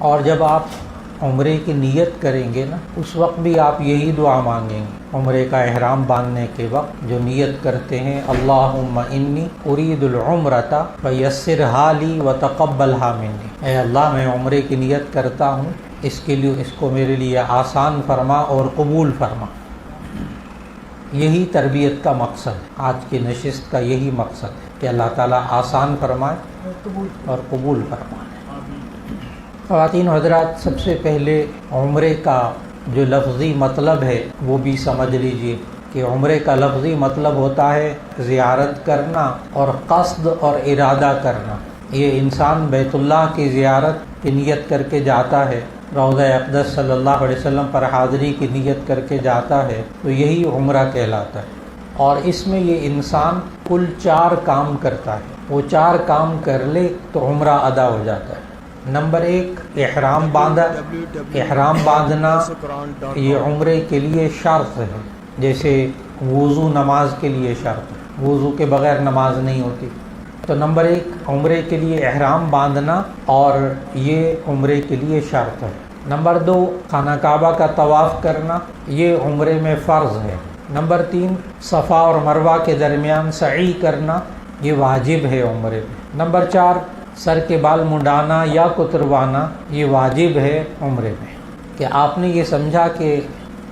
اور جب آپ عمرے کی نیت کریں گے نا اس وقت بھی آپ یہی دعا مانگیں گے۔ عمرے کا احرام باندھنے کے وقت جو نیت کرتے ہیں اللہم انی ارید العمرۃ فیسرھا لی وتقبلھا منی، اے اللہ میں عمرے کی نیت کرتا ہوں، اس کے لیے اس کو میرے لیے آسان فرما اور قبول فرما۔ یہی تربیت کا مقصد ہے، آج کی نشست کا یہی مقصد ہے کہ اللہ تعالیٰ آسان فرمائے اور قبول فرمائے۔ خواتین و حضرات، سب سے پہلے عمرے کا جو لفظی مطلب ہے وہ بھی سمجھ لیجئے کہ عمرے کا لفظی مطلب ہوتا ہے زیارت کرنا اور قصد اور ارادہ کرنا۔ یہ انسان بیت اللہ کی زیارت کی نیت کر کے جاتا ہے، روضہ اقدس صلی اللہ علیہ وسلم پر حاضری کی نیت کر کے جاتا ہے تو یہی عمرہ کہلاتا ہے۔ اور اس میں یہ انسان کل 4 کام کرتا ہے، وہ 4 کام کر لے تو عمرہ ادا ہو جاتا ہے۔ نمبر 1 احرام باندھا، احرام باندھنا یہ عمرے کے لیے شرط ہے، جیسے وضو نماز کے لیے شرط ہے، وضو کے بغیر نماز نہیں ہوتی۔ تو نمبر 1 عمرے کے لیے احرام باندھنا، اور یہ عمرے کے لیے شرط ہے۔ نمبر 2 خانہ کعبہ کا طواف کرنا، یہ عمرے میں فرض ہے۔ نمبر 3 صفا اور مروہ کے درمیان سعی کرنا، یہ واجب ہے عمرے میں۔ نمبر 4 سر کے بال منڈانا یا کتروانا، یہ واجب ہے عمرے میں۔ کہ آپ نے یہ سمجھا کہ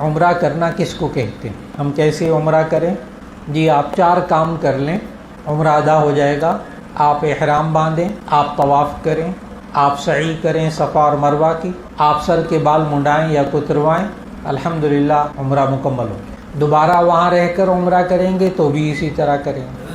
عمرہ کرنا کس کو کہتے ہیں، ہم کیسے عمرہ کریں؟ جی آپ 4 کام کر لیں، عمرہ ادا ہو جائے گا۔ آپ احرام باندھیں، آپ طواف کریں، آپ سعی کریں صفا اور مروہ کی، آپ سر کے بال منڈائیں یا کتروائیں، الحمدللہ عمرہ مکمل ہو گیا۔ دوبارہ وہاں رہ کر عمرہ کریں گے تو بھی اسی طرح کریں گے۔